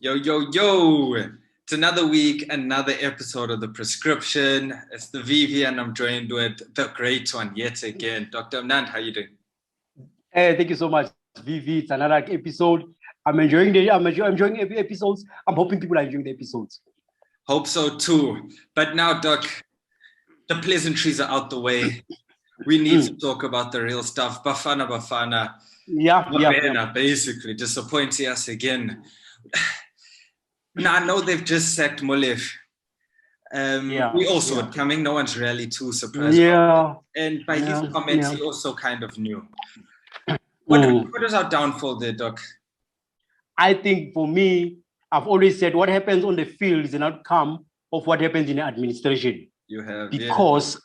Yo, yo, yo. It's another week, another episode of The Prescription. It's the Vivi, and I'm joined with the great one yet again. Dr. Mnandi, how you doing? Hey, thank you so much, Vivi. It's another episode. I'm enjoying episodes. I'm hoping people are enjoying the episodes. Hope so too. But now, Doc, the pleasantries are out the way. We need to talk about the real stuff. Bafana Bafana. Yeah. Basically, disappointing us again. Now, I know they've just sacked Molev. We also were coming. No one's really too surprised. Yeah. And by his comments, he also kind of knew. What is our downfall there, Doc? I think for me, I've always said what happens on the field is an outcome of what happens in the administration. You have, because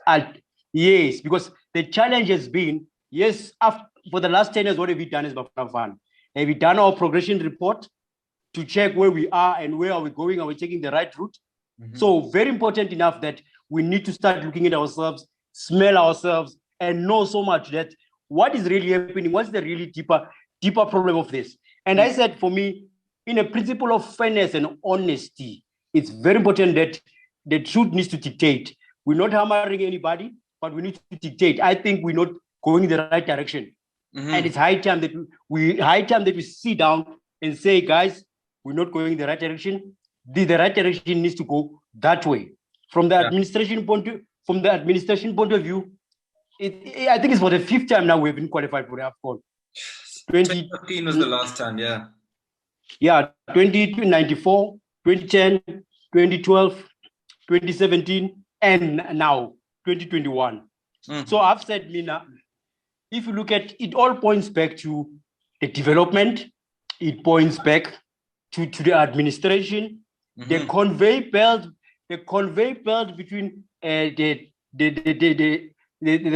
the challenge has been, for the last 10 years, what have we done as Bafana Bafana? Have we done our progression report to check where we are and where are we going? Are we taking the right route? Mm-hmm. So very important enough that we need to start looking at ourselves, smell ourselves, and know so much that what is really happening, what's the really deeper problem of this? And I said, for me, in a principle of fairness and honesty, it's very important that the truth needs to dictate. We're not hammering anybody, but we need to dictate. I think we're not going in the right direction. Mm-hmm. And it's high time that we sit down and say, guys, we're not going in the right direction. The right direction needs to go that way. From the administration point of view, I think it's for the fifth time now we've been qualified for the AFCON. 2015 was the last time, yeah. Yeah, 1994, 2010, 2012, 2017, and now 2021. So I've said, Mina, if you look at it, all points back to the development. It points back to the administration, the conveyor belt between the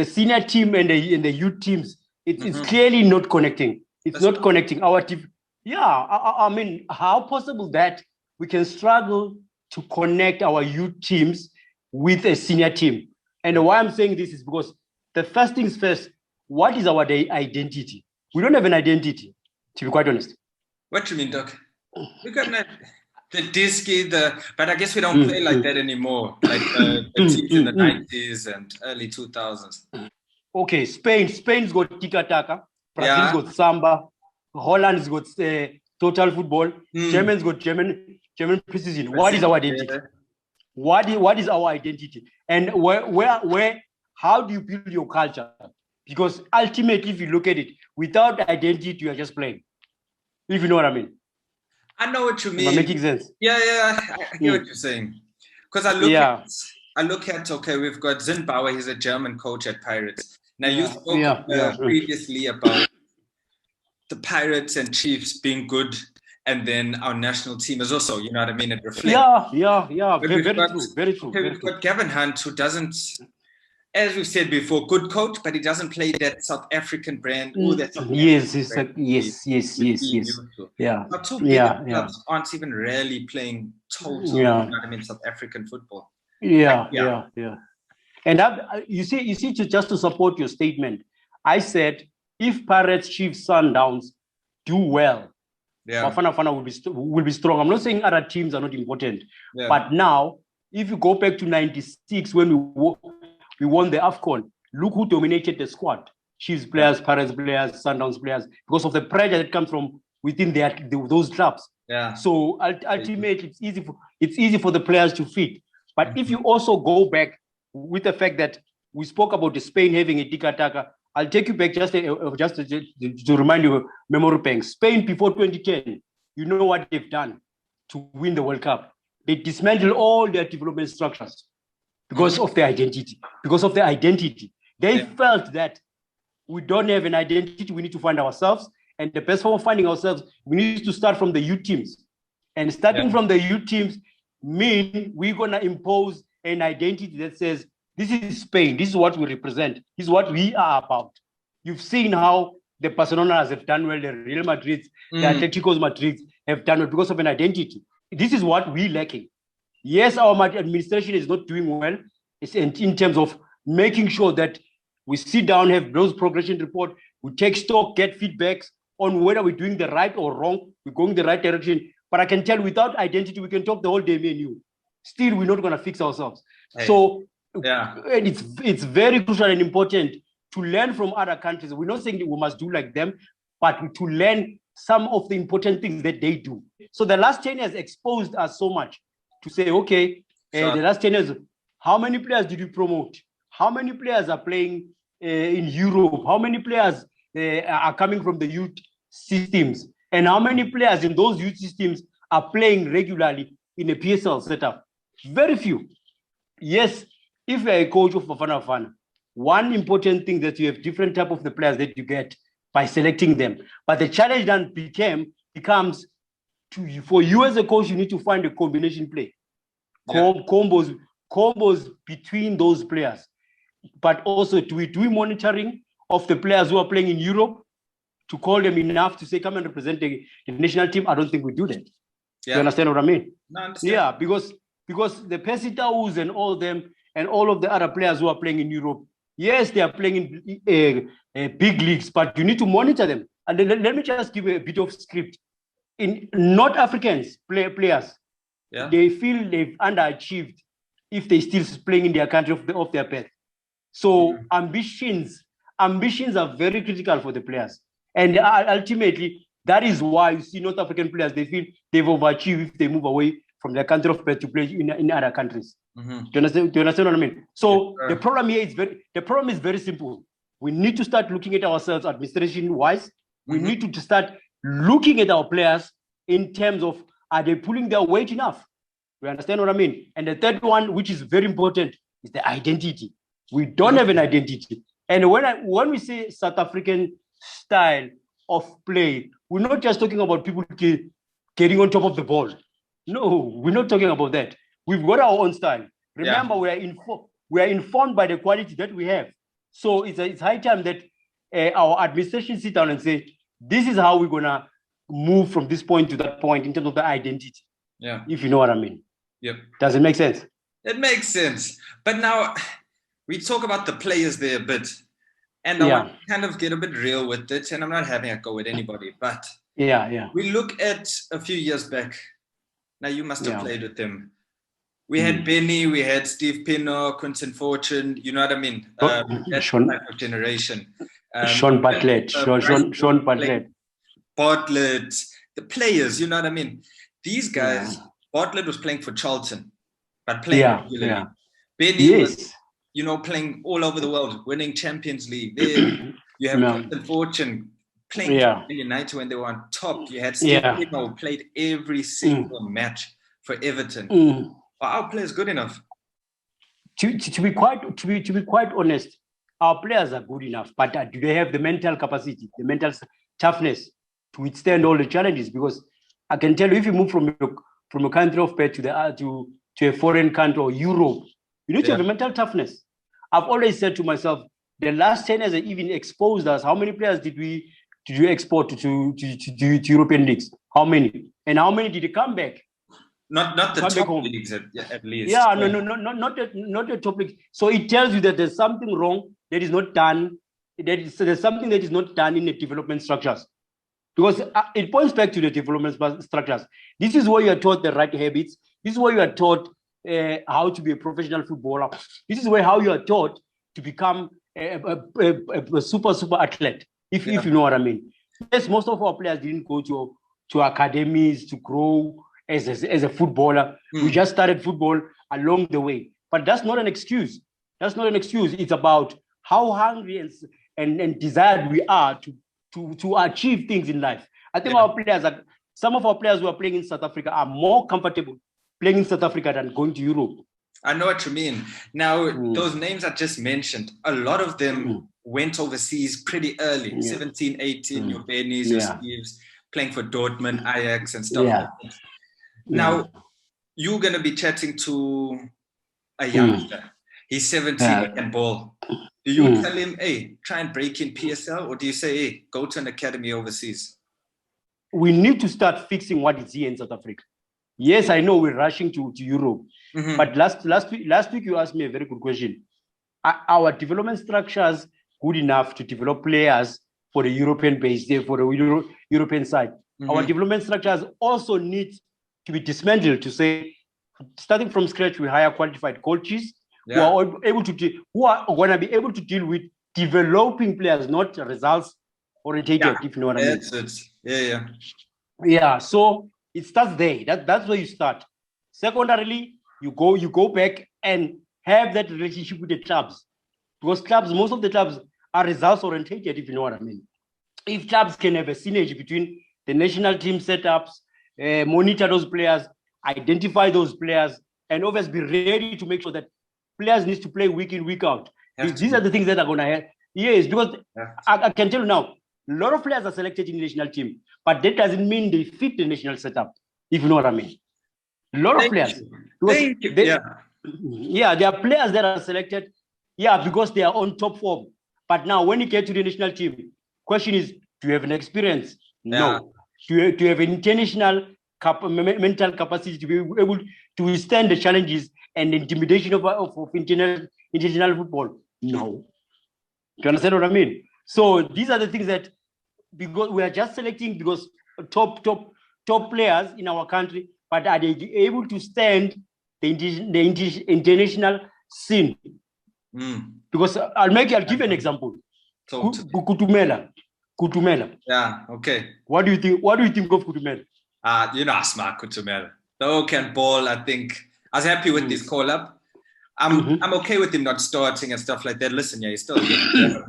senior team and the youth teams. It's clearly not connecting. It's not connecting our team. I mean, how possible that we can struggle to connect our youth teams with a senior team? And why I'm saying this is because the first things first, what is our identity? We don't have an identity, to be quite honest. What do you mean, Doc? We got the disky, but I guess we don't play like that anymore, like the teams in the 90s and early 2000s. Okay, Spain's got tiki-taka, Brazil's got samba, Holland's got total football, German's got German precision. What is our identity? What is our identity? And where how do you build your culture? Because ultimately, if you look at it, without identity, you are just playing. If you know what I mean. I know what you mean. Am I making sense? Yeah, I hear what you're saying. Because I look at, okay, we've got Zimbabwe, he's a German coach at Pirates. Now, you spoke previously about the Pirates and Chiefs being good, and then our national team is also, you know what I mean? It reflects. Yeah. Very true. Okay, we've got Gavin Hunt, who doesn't, as we've said before, good coach, but he doesn't play that South African brand. Yes. Yeah. Our two big clubs aren't even really playing total, you know what I mean, South African football. Yeah. And you see, just to support your statement, I said if Pirates, Chiefs, Sundowns do well, Bafana Bafana will be strong. I'm not saying other teams are not important, but now if you go back to '96 when we won the AFCON, look who dominated the squad: Chiefs players, Pirates players, Sundowns players, because of the pressure that comes from within those clubs. Yeah. So ultimately, it's easy for the players to fit. But if you also go back with the fact that we spoke about the Spain having a tiki-taka, I'll take you back just to remind you of memory bank. Spain before 2010, you know what they've done to win the World Cup? They dismantled all their development structures because of their identity. They felt that we don't have an identity, we need to find ourselves. And the best form of finding ourselves, we need to start from the youth teams. And starting from the youth teams mean we're going to impose an identity that says, this is Spain, this is what we represent, this is what we are about. You've seen how the Barcelonas have done well, the Real Madrid, the Atletico Madrid have done well because of an identity. This is what we're lacking. Yes, our administration is not doing well. It's in terms of making sure that we sit down, have those progression report, we take stock, get feedbacks on whether we're doing the right or wrong, we're going the right direction. But I can tell without identity, we can talk the whole day, me and you. Still, we're not going to fix ourselves. Hey. So, yeah, and it's very crucial and important to learn from other countries. We're not saying that we must do like them, but to learn some of the important things that they do. So the last 10 years exposed us so much to say, okay, the last 10 years, how many players did you promote? How many players are playing in Europe? How many players are coming from the youth systems? And how many players in those youth systems are playing regularly in a PSL setup? Very few. Yes, if you're a coach of Bafana Bafana, one important thing that you have different type of the players that you get by selecting them. But the challenge then becomes for you as a coach, you need to find a combination play. Combos between those players. But also, do we do monitoring of the players who are playing in Europe to call them enough to say, come and represent the national team? I don't think we do that. Yeah. You understand what I mean? No, I understand. Yeah, because the Pesitaus and all them and all of the other players who are playing in Europe, yes, they are playing in big leagues, but you need to monitor them. And let me just give a bit of script. In North Africans players, they feel they've underachieved if they still playing in their country of their birth. So ambitions are very critical for the players. And ultimately, that is why you see North African players, they feel they've overachieved if they move away from their country of birth to play in other countries. Do you understand what I mean? So the problem here is very simple. We need to start looking at ourselves administration-wise. We need to start looking at our players in terms of, are they pulling their weight enough? You understand what I mean? And the third one, which is very important, is the identity. We don't have an identity. And when we say South African style of play, we're not just talking about people getting on top of the ball. No, we're not talking about that. We've got our own style. Remember, we are informed by the quality that we have. So it's high time that our administration sit down and say, this is how we're going to move from this point to that point in terms of the identity. Yeah. If you know what I mean. Yep. Does it make sense? It makes sense. But now we talk about the players there a bit. And I want to kind of get a bit real with it. And I'm not having a go with anybody. But we look at a few years back. Now, you must have played with them. We had Benny, we had Steve Pino, Quinton Fortune, you know what I mean? That type of generation. Sean Bartlett. Sean Bartlett. Bartlett. The players, you know what I mean? These guys, Bartlett was playing for Charlton, but playing regularly. Benny was, playing all over the world, winning Champions League. There you have Quinton Fortune playing for United when they were on top. You had Steve Pino played every single match for Everton. Are our players good enough? To be quite honest, our players are good enough, but do they have the mental capacity, the mental toughness to withstand all the challenges? Because I can tell you, if you move from a country of birth to a foreign country or Europe, you need to have a mental toughness. I've always said to myself, the last 10 years even exposed us. How many players did you export to European leagues? How many? And how many did come back? Not the top leagues at least. Yeah, no, not the top leagues. So it tells you that there's something wrong that is not done. There's something that is not done in the development structures. Because it points back to the development structures. This is where you are taught the right habits. This is where you are taught how to be a professional footballer. This is how you are taught to become a super athlete, if you know what I mean. Yes, most of our players didn't go to academies to grow as a footballer. We just started football along the way. But that's not an excuse. It's about how hungry and desired we are to achieve things in life. I think some of our players who are playing in South Africa are more comfortable playing in South Africa than going to Europe. I know what you mean. Now, those names I just mentioned, a lot of them went overseas pretty early, 17, 18, your Bennies, your Steves, playing for Dortmund, Ajax, and stuff like that. Now, you're going to be chatting to a youngster. He's 17 and ball. Do you tell him, hey, try and break in PSL? Or do you say, hey, go to an academy overseas? We need to start fixing what is here in South Africa. Yes, I know we're rushing to Europe. But last week, you asked me a very good question. Are our development structures good enough to develop players for the European base, for the European side? Our development structures also need to be dismantled to say, starting from scratch, we hire qualified coaches who are going to be able to deal with developing players, not results orientated, if you know what I mean. That's it. Yeah, so it starts there. That's where you start. Secondarily, you go back and have that relationship with the clubs. Because most of the clubs are results orientated, if you know what I mean. If clubs can have a synergy between the national team setups, monitor those players, identify those players, and always be ready to make sure that players need to play week in, week out. These are the things that are going to happen. Yes, because I can tell you now, a lot of players are selected in the national team, but that doesn't mean they fit the national setup, if you know what I mean. A lot of players. There are players that are selected, because they are on top form. But now, when you get to the national team, question is, do you have an experience? No. Do you have an international mental capacity to be able to withstand the challenges and the intimidation of international football? No. Do you understand what I mean? So these are the things that, because we are just selecting because top players in our country, but are they able to stand the international scene? Because I'll give an example. Kutumela. Yeah, okay. What do you think of Kutumela? Smart Kutumela. Though can ball, I think. I was happy with this call-up. I'm okay with him not starting and stuff like that. Listen, he's still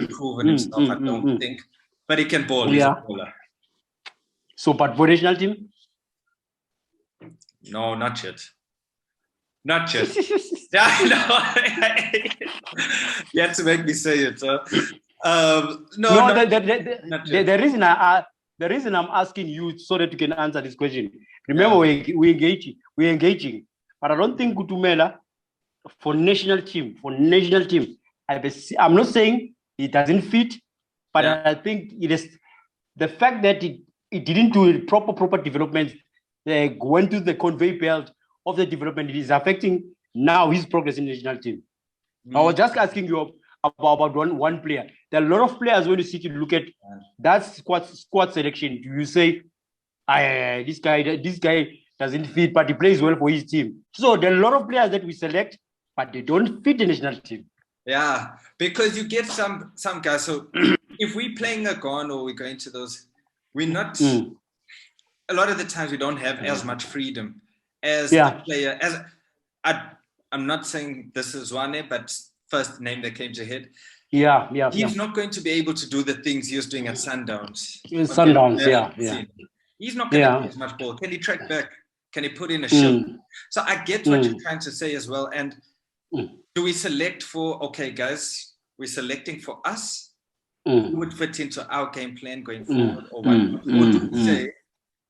proven himself, I don't think. But he can ball. He's a baller. So, but for national team? No, not yet. Not yet. You have to make me say it. The reason I'm asking you so that you can answer this question. Remember, we're engaging. But I don't think Kutumela for national team. I'm not saying it doesn't fit, but I think it is the fact that it didn't do proper development, went to the conveyor belt of the development. It is affecting now his progress in the national team. I was just asking you about one player. There are a lot of players when you sit and look at that squad selection. You say, this guy doesn't fit, but he plays well for his team. So there are a lot of players that we select, but they don't fit the national team. Yeah, because you get some guys. So if we're playing a gun or we're going to those, we're not. A lot of the times we don't have as much freedom as the player. I'm not saying this is one name, but first name that came to head. He's not going to be able to do the things he was doing at Sundowns. He's not going to do as much ball. Can he track back? Can he put in a shift? So I get what you're trying to say as well. And do we select for, okay, guys, we're selecting for us who would fit into our game plan going forward or what? Or do we say,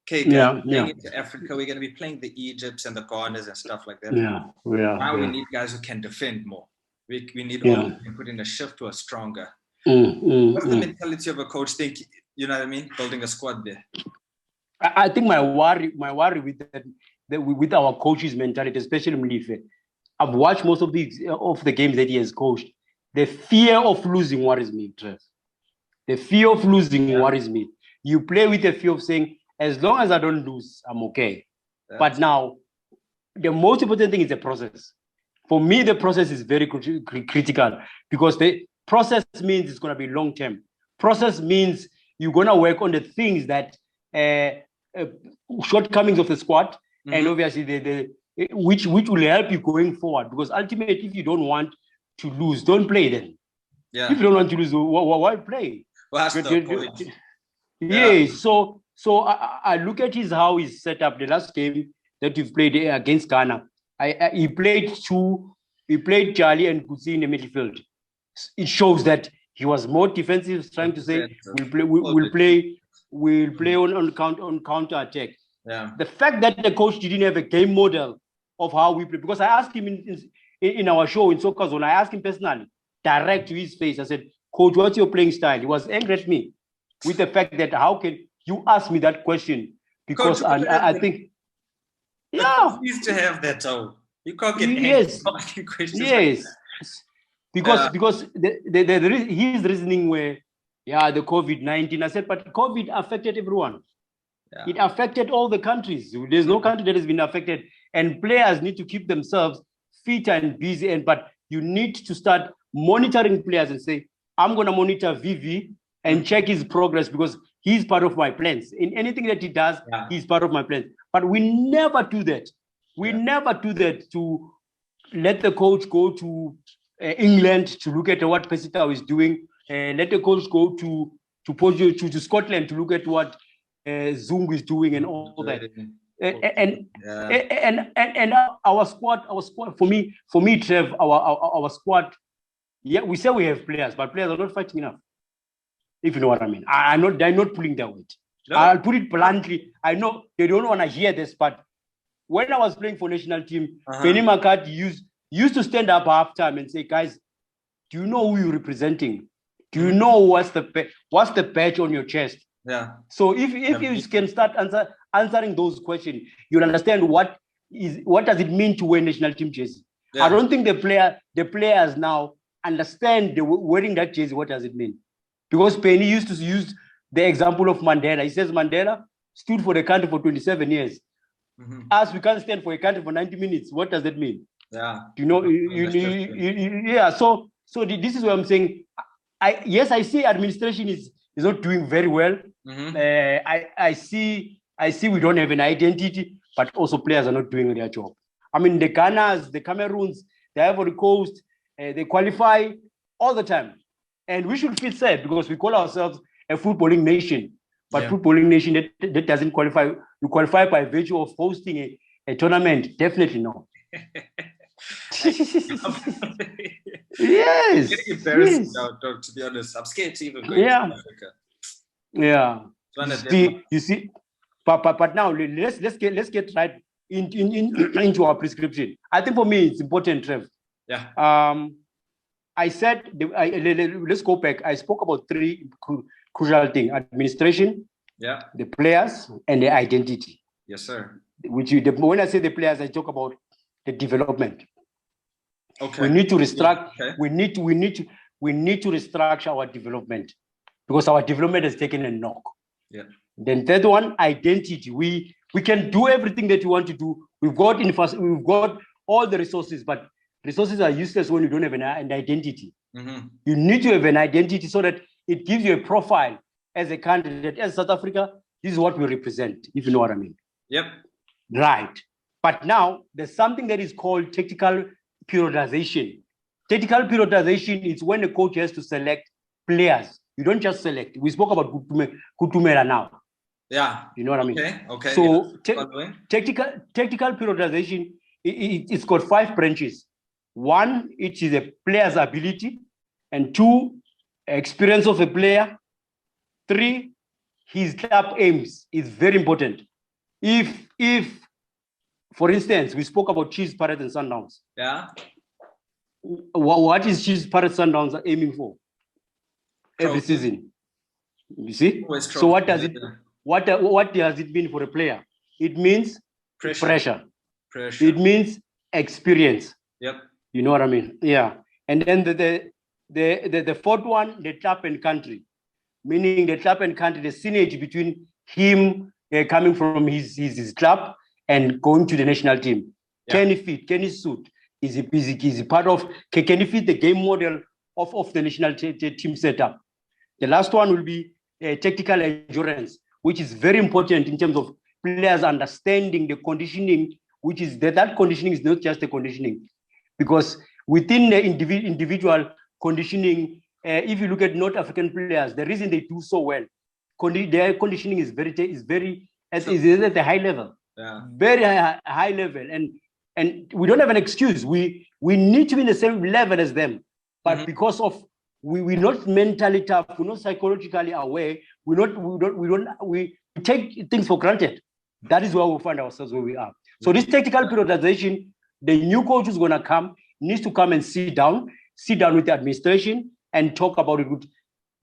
okay, guys, going into Africa, we're going to be playing the Egypts and the Ghanas and stuff like that. Now we need guys who can defend more. We need all who can put in a shift who are stronger. What's the mentality of a coach think, you know what I mean? Building a squad there. I think my worry with our coach's mentality, especially Mlife, I've watched most of the games that he has coached. The fear of losing worries me, Trev. The fear of losing worries me. You play with the fear of saying, as long as I don't lose, I'm okay. But now, the most important thing is the process. For me, the process is very critical because the process means it's going to be long-term. Process means you're going to work on the things that shortcomings of the squad, and obviously which will help you going forward. Because ultimately, if you don't want to lose, don't play then. If you don't want to lose, why play? Well, that's the point. So I look at how he's set up the last game that you've played against Ghana. He played Charlie and Kutsi in the midfield. It shows that he was more defensive, trying to say we'll play on counter attack. The fact that the coach didn't have a game model of how we play, because I asked him in our show in Soccer Zone, I asked him personally, direct to his face. I said, Coach, what's your playing style? He was angry at me with the fact that how can you ask me that question? Because Coach, I think, he used to have that. You can't get asking questions. Yes, like because his reasoning were, the COVID-19. I said, but COVID affected everyone. Yeah. It affected all the countries. There's no country that has been affected. And players need to keep themselves fit and busy. But you need to start monitoring players and say, I'm going to monitor Vivi and check his progress because he's part of my plans. In anything that he does, he's part of my plans. But we never do that. We never do that to let the coach go to England to look at what Pesitao is doing. Let the coach go to Scotland to look at what Zungu is doing and all that. And our squad for me, Trev, our squad, we say we have players, but players are not fighting enough. If you know what I mean. They're not pulling their weight. No. I'll put it bluntly. I know they don't want to hear this, but when I was playing for national team, Penny McCarthy used to stand up halftime and say, guys, do you know who you're representing? Do you know what's the patch on your chest? Yeah. So if you can start answering those questions, you'll understand what does it mean to wear national team jersey. Yeah. I don't think the players now understand wearing that jersey. What does it mean? Because Penny used to use the example of Mandela. He says Mandela stood for the country for 27 years. As we can't stand for a country for 90 minutes. What does that mean? Yeah. You know, yeah. So this is what I'm saying. I see administration is not doing very well. I see we don't have an identity, but also players are not doing their job. I mean, the Ghanas, the Cameroons, the Ivory Coast, they qualify all the time. And we should feel sad because we call ourselves a footballing nation. But footballing nation that doesn't qualify. You qualify by virtue of hosting a tournament. Definitely no. Yes. Getting embarrassed now, to be honest. I'm scared to even go to Africa. Yeah. You see, but now let's get right into our prescription. I think for me it's important, Trev. Yeah. I said let's go back. I spoke about three crucial things: administration, the players, and the identity. Yes, sir. When I say the players, I talk about the development. Okay. We need to restructure. Yeah. Okay. We need to restructure our development because our development has taken a knock. Yeah. Then third one, identity. We can do everything that you want to do. We've got all the resources, but resources are useless when you don't have an identity. You need to have an identity so that it gives you a profile as a country that as South Africa, this is what we represent, if you know what I mean. Yep. Right. But now there's something that is called tactical periodization. Tactical periodization is when a coach has to select players. You don't just select. We spoke about Kutumela now. Yeah. You know what I mean? Okay. So tactical periodization, it's got 5 branches. 1, it is a player's ability, and 2, experience of a player. 3, his club aims is very important. If for instance, we spoke about Chiefs, Pirates, and Sundowns. Yeah. What is Chiefs, Pirates, Sundowns aiming for every season? You see? So what does it mean for a player? It means pressure. It means experience. Yep. You know what I mean? Yeah. And then the fourth one, the club and country, meaning the club and country, the synergy between him coming from his club and going to the national team. Yeah. Can he fit? Can he suit? Is he part of? Can he fit the game model of the national team setup? The last one will be tactical endurance, which is very important in terms of players understanding the conditioning, which is that conditioning is not just a conditioning. Because within the individual conditioning, if you look at North African players, the reason they do so well, their conditioning is at a high level, very high level, and we don't have an excuse. We need to be in the same level as them, but because of we're not mentally tough, we're not psychologically aware, we take things for granted. That is where we find ourselves where we are. So this tactical periodization, the new coach who's going to come needs to come and sit down with the administration and talk about it.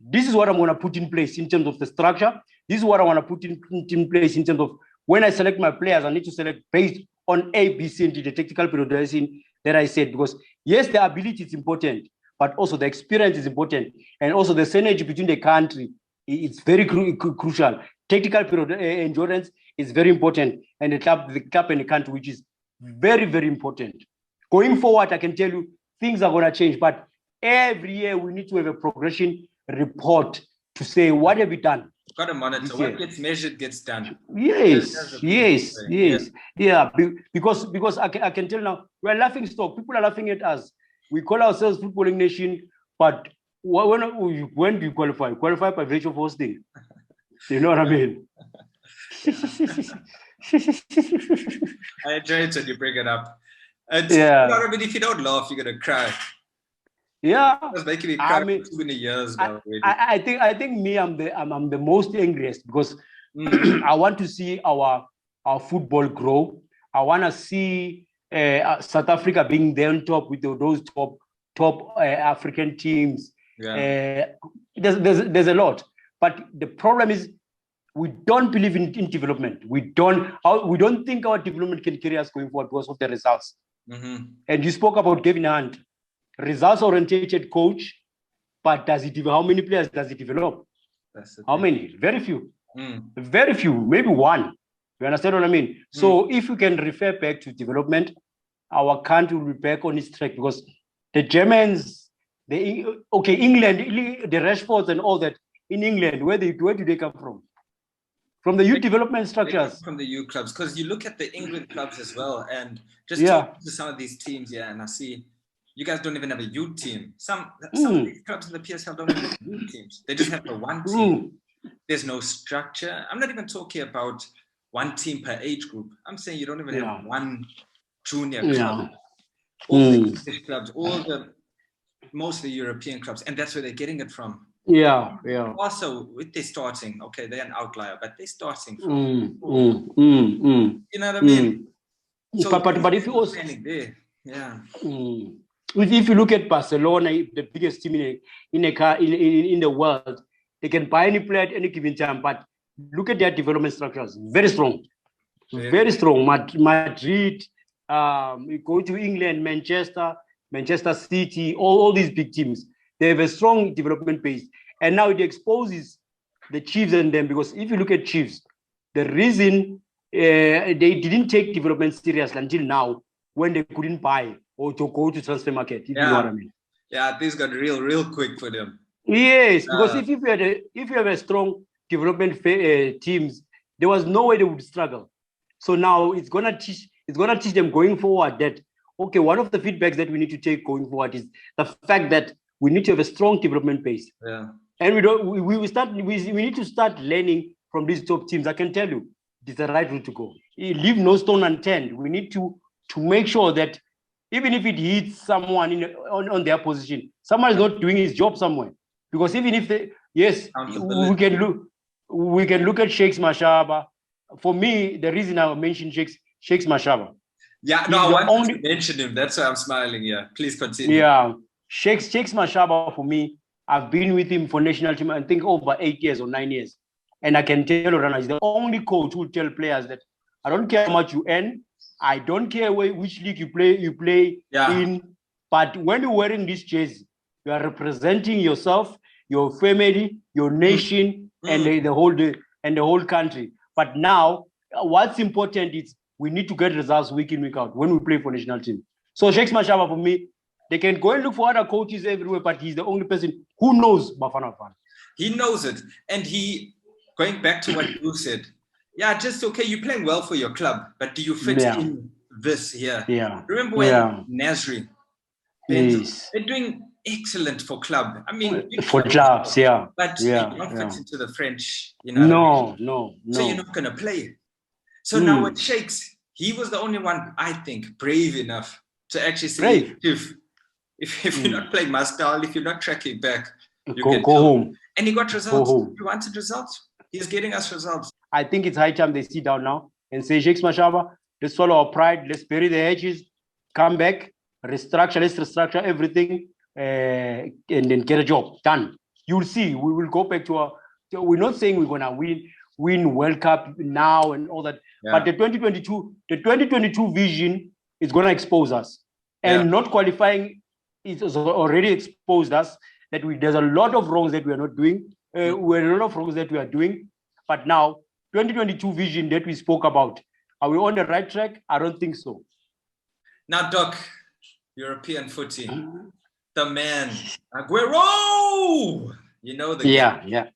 This is what I'm going to put in place in terms of the structure. This is what I want to put in place in terms of when I select my players, I need to select based on A, B, C, and D, the tactical periodization that I said. Because yes, the ability is important, but also the experience is important. And also the synergy between the country, it's very crucial. tactical endurance is very important, and the club and the country, which is very, very important. Going forward, I can tell you things are going to change, but every year we need to have a progression report to say what have we done. Got to monitor. What gets measured gets done. Yes. Yeah. Because I can tell now, we're laughing stock. People are laughing at us. We call ourselves footballing nation, but when do you qualify? Qualify by virtue of hosting. You know what I mean? I enjoy it when you bring it up. And I mean, if you don't laugh, you're gonna cry. Yeah, it was making me cry for too many years now. I think me, I'm the most angriest because I want to see our football grow. I want to see South Africa being there on top with those top African teams. Yeah. There's a lot, but the problem is we don't believe in development. We don't think our development can carry us going forward because of the results. And you spoke about Kevin Hunt, results-oriented coach, but how many players does he develop? How many? Very few. Very few, maybe one. You understand what I mean? So if we can refer back to development, our country will be back on its track, because the Germans, England, the Rashfords and all that in England, where do they come from? From the youth development structures. From the youth clubs, because you look at the England clubs as well, and just talk to some of these teams, and I see you guys don't even have a youth team. Some of these clubs in the PSL don't even have youth teams. They just have the one team. There's no structure. I'm not even talking about one team per age group. I'm saying you don't even have one junior club. All the English clubs, mostly European clubs, and that's where they're getting it from. Yeah. Also, with their starting, they're an outlier, but they're starting from. You know what I mean? So, but if you also, if you look at Barcelona, the biggest team in the world, they can buy any player at any given time. But look at their development structures, very strong, very strong. Madrid, you go to England, Manchester City, all these big teams. They have a strong development base. And now it exposes the Chiefs and them, because if you look at Chiefs, the reason they didn't take development seriously until now, when they couldn't buy or to go to transfer market, if you know what I mean. Yeah, things got real quick for them. Yes, because if you have a strong development teams, there was no way they would struggle. So now it's gonna teach them going forward that one of the feedbacks that we need to take going forward is the fact that we need to have a strong development base. Yeah. And we need to start learning from these top teams. I can tell you, it's the right route to go. Leave no stone unturned. We need to make sure that even if it hits someone on their position, someone is not doing his job somewhere. Because even if we can look at Shakes Mashaba. For me, the reason I mentioned Shakes Mashaba. Yeah, no, I wanted to mention him. That's why I'm smiling. Yeah, please continue. Yeah, Shakes Mashaba, for me, I've been with him for national team, I think over 8 years or 9 years. And I can tell you, he's the only coach who will tell players that I don't care how much you earn, I don't care which league you play in, but when you're wearing this jersey, you are representing yourself, your family, your nation, and the whole country. But now, what's important is we need to get results week in, week out when we play for national team. So Shakes Mashaba, for me, they can go and look for other coaches everywhere, but he's the only person who knows Bafana Bafana. He knows it. And going back to what you said, you're playing well for your club, but do you fit in this here? Yeah. Remember when Nasri? They're doing excellent for club. I mean, for clubs, but you don't fit into the French, No. So you're not going to play. So now with Shakes, he was the only one, I think, brave enough to actually say, if you're not playing Mastal, if you're not tracking back, you go home. And he got results. He wanted results. He's getting us results. I think it's high time they sit down now and say, Shakes Mashaba, let's swallow our pride, let's bury the hedges, come back, let's restructure everything, and then get a job done. You'll see, we will go back to we're not saying we're going to win World Cup now and all that, but the 2022 vision is going to expose us. And not qualifying has already exposed us that there's a lot of wrongs that we are not doing. A lot of wrongs that we are doing. But now, 2022 vision that we spoke about, are we on the right track? I don't think so. Now, Doc, European footy, the man, Aguero! You know the Yeah.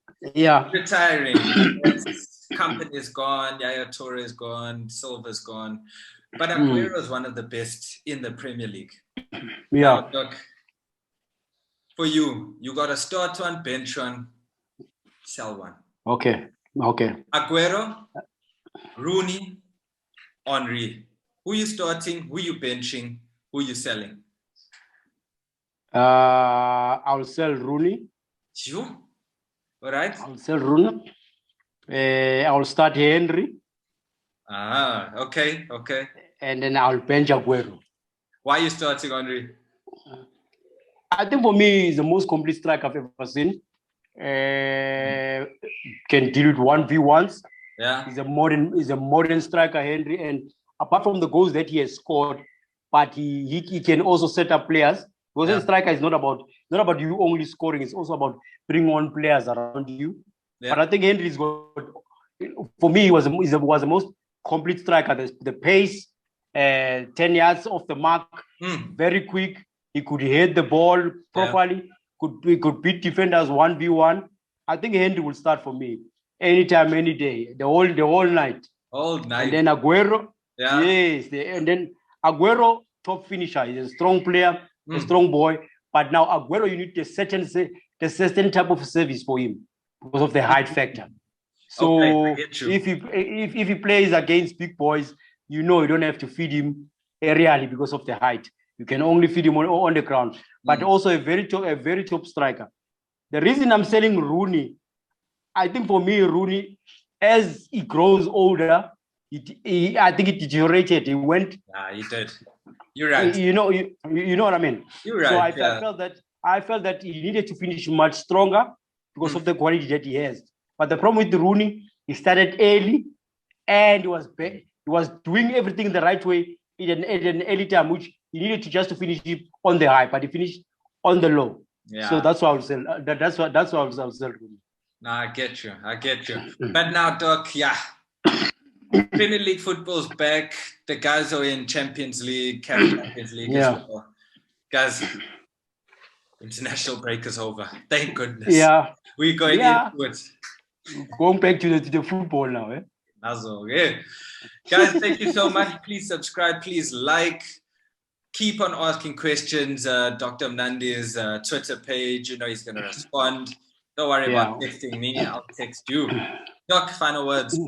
Retiring. Company's gone, Yaya Toure is gone, Silva's gone. But Aguero is one of the best in the Premier League. Yeah. Now, Doc, for you got to start one, bench one, sell one. Okay. Aguero, Rooney, Henry. Who you starting? Who you benching? Who you selling? I'll sell Rooney. You? All right. I'll sell Rooney. I'll start Henry. Okay. And then I'll bench Aguero. Why are you starting Henry? I think for me, he's the most complete striker I've ever seen. Can deal with 1v1s. Yeah. He's a modern striker, Henry. And apart from the goals that he has scored, but he can also set up players. Because a striker is not about you only scoring, it's also about bringing on players around you. Yeah. But I think Henry's got, for me, he was the most complete striker. The pace, 10 yards off the mark, very quick. He could hit the ball properly. He could beat defenders 1v1. I think Henry will start for me anytime, any day, the whole night. All night. And then Aguero, and then Aguero, top finisher. He's a strong player, a strong boy. But now Aguero, you need a certain type of service for him because of the height factor. So if he plays against big boys, you don't have to feed him aerially because of the height. You can only feed him on the ground. But also a very top striker. The reason I'm selling Rooney, I think for me, Rooney, as he grows older, I think it deteriorated. He went. He did. You're right. You know what I mean. You're right. So I felt that he needed to finish much stronger because of the quality that he has. But the problem with Rooney, he started early, and he was doing everything the right way at an early time, which he needed to finish it on the high, but he finished on the low. Yeah. So that's why I would sell. That's why I would sell Rooney. No, I get you. But now, Doc, Premier League football's back. The guys are in Champions League, Champions League as well. Guys, international break is over. Thank goodness. Yeah. We're going into it. Going back to the football now, eh? That's all, Guys, thank you so much. Please subscribe. Please like. Keep on asking questions. Dr. Mnandi's Twitter page, he's going to respond. Don't worry about texting me. I'll text you. Doc, final words.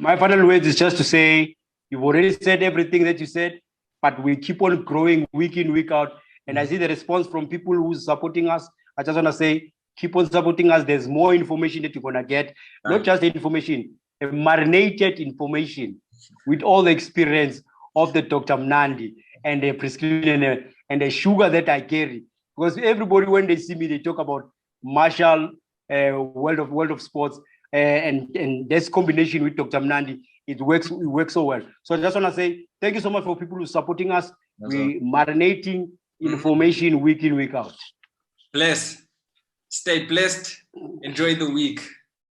My final words is just to say, you've already said everything that you said, but we keep on growing week in, week out. And I see the response from people who's supporting us. I just want to say, keep on supporting us. There's more information that you're going to get. Not just the information, marinated information with all the experience of the Dr. Mnandi and the prescription and the sugar that I carry. Because everybody, when they see me, they talk about Marshall, world of sports, and this combination with Dr. Mnandi, it works so well. So I just want to say thank you so much for people who are supporting us. We marinating information week in, week out. Bless. Stay blessed. Enjoy the week.